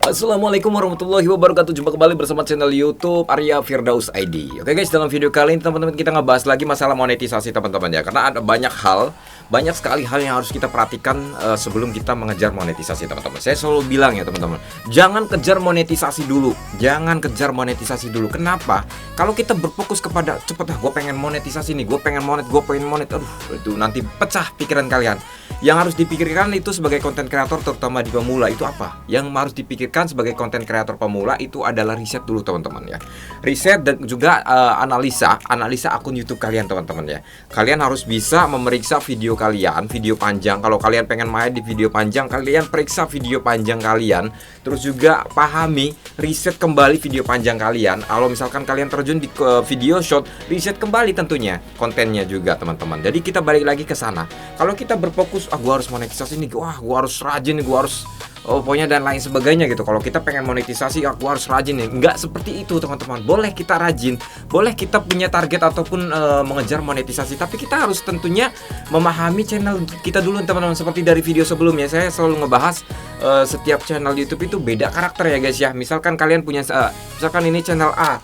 Assalamualaikum warahmatullahi wabarakatuh. Jumpa kembali bersama channel YouTube Arya Firdaus ID. Oke guys, dalam video kali ini teman-teman kita ngebahas lagi masalah monetisasi teman-teman ya. Karena ada banyak sekali hal yang harus kita perhatikan sebelum kita mengejar monetisasi teman-teman. Saya selalu bilang ya teman-teman, jangan kejar monetisasi dulu. Jangan kejar monetisasi dulu. Kenapa? Kalau kita berfokus kepada cepet gue pengen monetisasi nih, gue pengen monet, aduh itu nanti pecah pikiran kalian. Yang harus dipikirkan itu sebagai konten kreator terutama di pemula itu apa? Yang harus dipikirkan sebagai konten kreator pemula itu adalah riset dulu teman-teman ya. Riset dan juga analisa akun YouTube kalian teman-teman ya. Kalian harus bisa memeriksa video kalian, video panjang. Kalau kalian pengen main di video panjang, kalian periksa video panjang kalian. Terus juga pahami, riset kembali video panjang kalian. Kalau misalkan kalian terjun di video short, riset kembali tentunya kontennya juga teman-teman. Jadi kita balik lagi ke sana. Kalau kita berfokus, gua harus monetisasi nih, gua harus rajin, gua harus pokoknya dan lain sebagainya gitu. Kalau kita pengen monetisasi, aku harus rajin nih. Enggak seperti itu teman-teman. Boleh kita rajin, boleh kita punya target ataupun mengejar monetisasi, tapi kita harus tentunya memahami channel kita dulu teman-teman. Seperti dari video sebelumnya, saya selalu ngebahas setiap channel YouTube itu beda karakter ya guys ya. Misalkan kalian punya, misalkan ini channel A,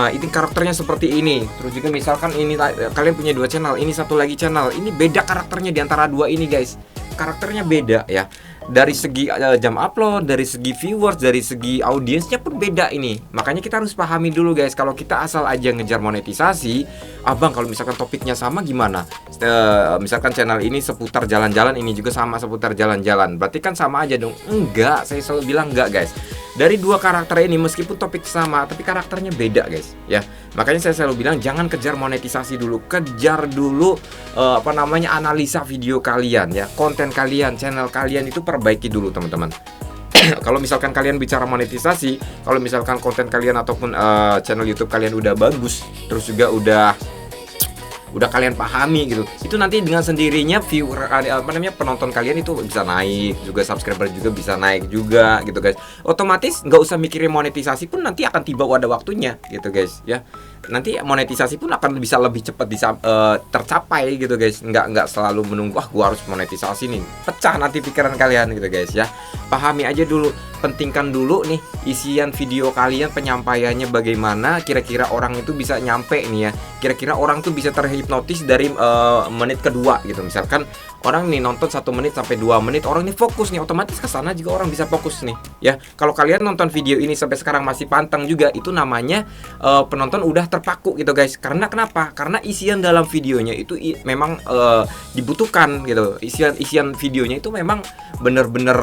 ini karakternya seperti ini. Terus juga misalkan ini kalian punya dua channel, ini satu lagi channel, ini beda karakternya di antara dua ini guys. Karakternya beda ya. Dari segi jam upload, dari segi viewers, dari segi audiensnya pun beda ini. Makanya kita harus pahami dulu guys. Kalau kita asal aja ngejar monetisasi, abang kalau misalkan topiknya sama gimana? Misalkan channel ini seputar jalan-jalan, ini juga sama seputar jalan-jalan. Berarti kan sama aja dong? Enggak, saya selalu bilang enggak guys. Dari dua karakter ini meskipun topik sama, tapi karakternya beda guys ya. Makanya saya selalu bilang jangan kejar monetisasi dulu, kejar dulu analisa video kalian ya, konten kalian, channel kalian itu perbaiki dulu teman-teman. Kalau misalkan kalian bicara monetisasi, kalau misalkan konten kalian ataupun channel YouTube kalian udah bagus, terus juga udah kalian pahami gitu, itu nanti dengan sendirinya penonton kalian itu bisa naik juga, subscriber juga bisa naik juga gitu guys. Otomatis nggak usah mikirin monetisasi pun nanti akan tiba pada waktunya gitu guys ya. Nanti monetisasi pun akan bisa lebih cepat tercapai gitu guys. Nggak selalu menunggu gua harus monetisasi nih, pecah nanti pikiran kalian gitu guys ya. Pahami aja dulu, pentingkan dulu nih isian video kalian, penyampaiannya bagaimana, kira-kira orang itu bisa nyampe nih ya, kira-kira orang tuh bisa terhipnotis dari menit kedua gitu. Misalkan orang nih nonton 1 menit sampai 2 menit, orang ini fokus nih, otomatis ke sana juga orang bisa fokus nih ya. Kalau kalian nonton video ini sampai sekarang masih pantang juga, itu namanya penonton udah terpaku gitu guys. Karena kenapa? Karena isian dalam videonya itu memang dibutuhkan gitu. Isian videonya itu memang bener-bener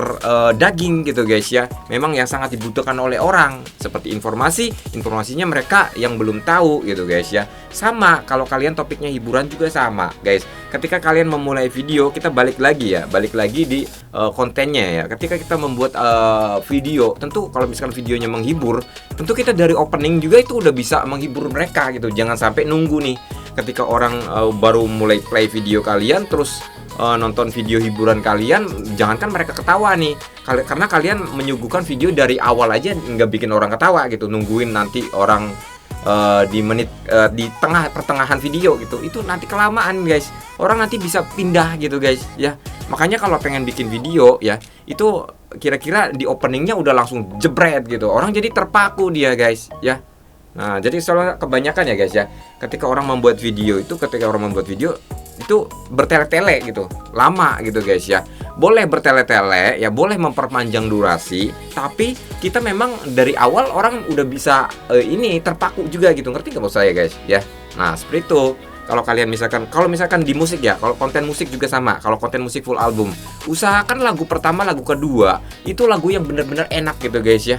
daging gitu guys ya. Memang yang sangat dibutuhkan oleh orang, seperti informasinya mereka yang belum tahu gitu guys ya. Sama kalau kalian topiknya hiburan juga sama guys. Ketika kalian memulai video, kita balik lagi di kontennya ya. Ketika kita membuat video, tentu kalau misalkan videonya menghibur, tentu kita dari opening juga itu udah bisa menghibur mereka gitu. Jangan sampai nunggu nih ketika orang baru mulai play video kalian terus nonton video hiburan kalian, jangankan mereka ketawa nih, karena kalian menyuguhkan video dari awal aja nggak bikin orang ketawa gitu. Nungguin nanti orang di menit di pertengahan video gitu, itu nanti kelamaan guys, orang nanti bisa pindah gitu guys ya. Makanya kalau pengen bikin video ya, itu kira-kira di openingnya udah langsung jebret gitu, orang jadi terpaku dia guys ya. Nah jadi soalnya kebanyakan ya guys ya, ketika orang membuat video itu bertele-tele gitu, lama gitu guys ya. Boleh bertele-tele ya, boleh memperpanjang durasi, tapi kita memang dari awal orang udah bisa ini terpaku juga gitu, ngerti nggak maksud saya guys ya. Nah seperti itu. Kalau kalian kalau misalkan di musik ya, kalau konten musik juga sama. Kalau konten musik full album, usahakan lagu pertama, lagu kedua itu lagu yang bener-bener enak gitu guys ya,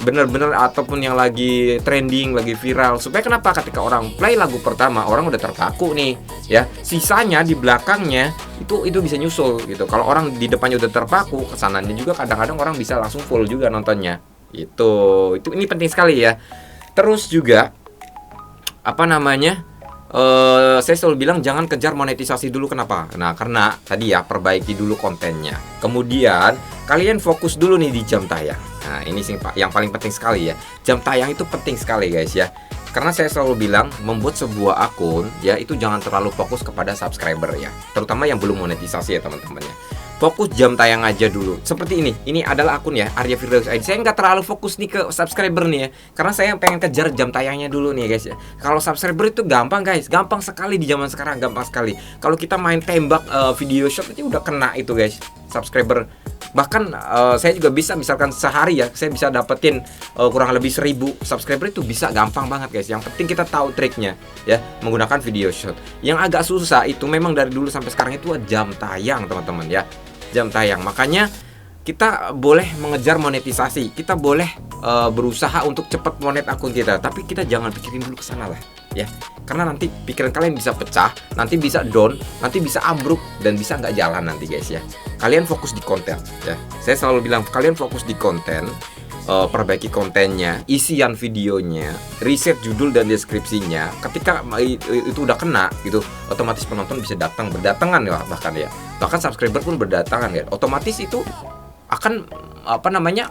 bener-bener ataupun yang lagi trending, lagi viral. Supaya kenapa? Ketika orang play lagu pertama, orang udah terpaku nih ya. Sisanya di belakangnya itu bisa nyusul gitu. Kalau orang di depannya udah terpaku, kesananya juga kadang-kadang orang bisa langsung full juga nontonnya. Ini penting sekali ya. Terus juga saya selalu bilang jangan kejar monetisasi dulu. Kenapa? Nah karena tadi ya, perbaiki dulu kontennya. Kemudian kalian fokus dulu nih di jam tayang. Nah ini yang paling penting sekali ya. Jam tayang itu penting sekali guys ya. Karena saya selalu bilang membuat sebuah akun ya itu jangan terlalu fokus kepada subscriber ya, terutama yang belum monetisasi ya teman-teman ya. fokus jam tayang aja dulu. Seperti ini adalah akun ya, Arya Firdaus ID. Saya nggak terlalu fokus nih ke subscriber nih ya, karena saya pengen kejar jam tayangnya dulu nih guys ya. Kalau subscriber itu gampang guys, gampang sekali di zaman sekarang, gampang sekali. Kalau kita main tembak video shot itu udah kena itu guys, subscriber. Bahkan saya juga bisa, misalkan sehari ya, saya bisa dapetin kurang lebih 1000 subscriber itu bisa gampang banget guys. Yang penting kita tahu triknya ya, menggunakan video shot. Yang agak susah itu memang dari dulu sampai sekarang itu jam tayang teman-teman ya, jam tayang. Makanya kita boleh mengejar monetisasi, kita boleh berusaha untuk cepat monet akun kita, tapi kita jangan pikirin dulu ke sana lah ya, karena nanti pikiran kalian bisa pecah, nanti bisa down, nanti bisa ambruk, dan bisa nggak jalan nanti guys ya. Kalian fokus di konten ya, saya selalu bilang kalian fokus di konten, perbaiki kontennya, isian videonya, riset judul dan deskripsinya. Ketika itu udah kena gitu, otomatis penonton bisa datang berdatangan ya, bahkan subscriber pun berdatangan ya, otomatis itu akan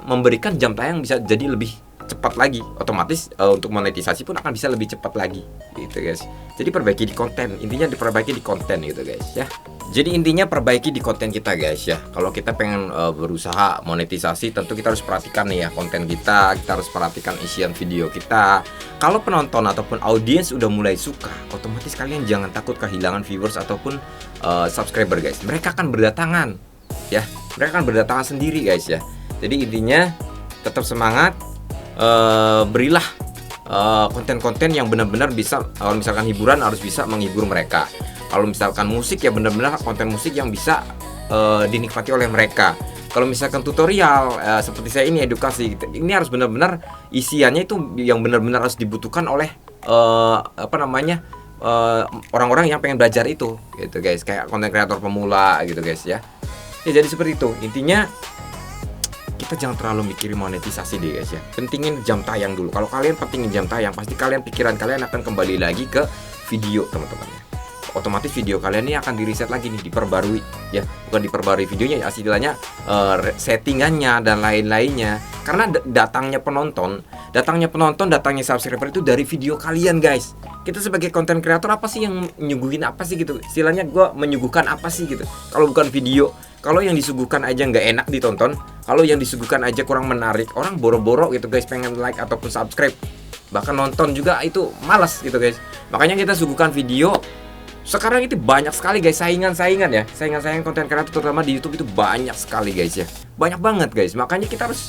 memberikan jam tayang bisa jadi lebih cepat lagi, otomatis untuk monetisasi pun akan bisa lebih cepat lagi gitu guys. Jadi perbaiki di konten, intinya diperbaiki di konten gitu guys ya. Jadi intinya perbaiki di konten kita guys ya. Kalau kita pengen berusaha monetisasi, tentu kita harus perhatikan nih ya konten kita harus perhatikan isian video kita. Kalau penonton ataupun audiens udah mulai suka, otomatis kalian jangan takut kehilangan viewers ataupun subscriber guys. Mereka akan berdatangan ya, mereka akan berdatangan sendiri guys ya. Jadi intinya tetap semangat, berilah konten-konten yang benar-benar bisa. Kalau misalkan hiburan harus bisa menghibur mereka. Kalau misalkan musik ya benar-benar konten musik yang bisa dinikmati oleh mereka. Kalau misalkan tutorial seperti saya ini edukasi, ini harus benar-benar isiannya itu yang benar-benar harus dibutuhkan oleh orang-orang yang pengen belajar itu gitu guys, kayak konten kreator pemula gitu guys ya. Ya jadi seperti itu intinya. Kita jangan terlalu mikirin monetisasi deh guys ya. Pentingin jam tayang dulu. Kalau kalian pentingin jam tayang, pasti pikiran kalian akan kembali lagi ke video teman-teman ya. Otomatis video kalian ini akan di-reset lagi nih, diperbarui ya. Bukan diperbarui videonya ya, istilahnya settingannya dan lain-lainnya. Karena datangnya penonton, datangnya subscriber itu dari video kalian guys. Kita sebagai konten kreator apa sih yang nyuguhin apa sih gitu. Istilahnya gue menyuguhkan apa sih gitu. Kalau bukan video, kalau yang disuguhkan aja nggak enak ditonton, kalau yang disuguhkan aja kurang menarik, orang boro-boro gitu guys pengen like ataupun subscribe, bahkan nonton juga itu malas gitu guys. Makanya kita suguhkan video. Sekarang itu banyak sekali guys saingan ya, saingan konten kreator terutama di YouTube itu banyak sekali guys ya, banyak banget guys. Makanya kita harus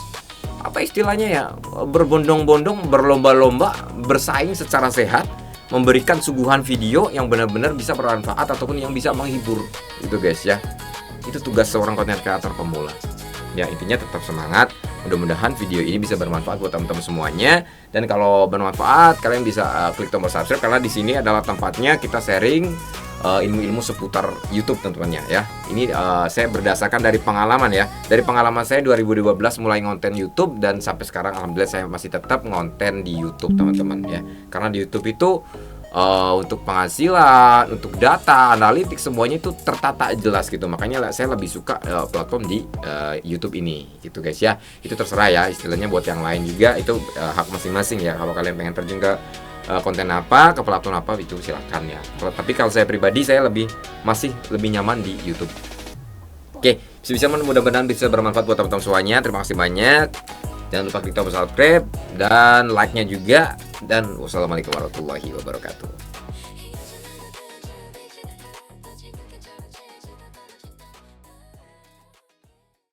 istilahnya ya, berbondong-bondong, berlomba-lomba, bersaing secara sehat, memberikan suguhan video yang benar-benar bisa bermanfaat ataupun yang bisa menghibur gitu guys ya. Itu tugas seorang konten kreator pemula. Ya intinya tetap semangat. Mudah-mudahan video ini bisa bermanfaat buat teman-teman semuanya. Dan kalau bermanfaat, kalian bisa klik tombol subscribe, karena di sini adalah tempatnya kita sharing ilmu-ilmu seputar YouTube teman-teman ya. Ini saya berdasarkan dari pengalaman ya. Dari pengalaman saya 2012 mulai ngonten YouTube, dan sampai sekarang alhamdulillah saya masih tetap ngonten di YouTube teman-teman ya. Karena di YouTube itu untuk penghasilan, untuk data, analitik, semuanya itu tertata jelas gitu. Makanya saya lebih suka platform di YouTube ini gitu guys ya. Itu terserah ya, istilahnya buat yang lain juga itu hak masing-masing ya. Kalau kalian pengen terjun ke konten apa, ke platform apa, itu silahkan ya. Tapi kalau saya pribadi, saya masih lebih nyaman di YouTube. Oke, bisa mudah-mudahan bisa bermanfaat buat teman-teman semuanya. Terima kasih banyak. Jangan lupa klik tombol subscribe dan like-nya juga. Dan wassalamualaikum warahmatullahi wabarakatuh.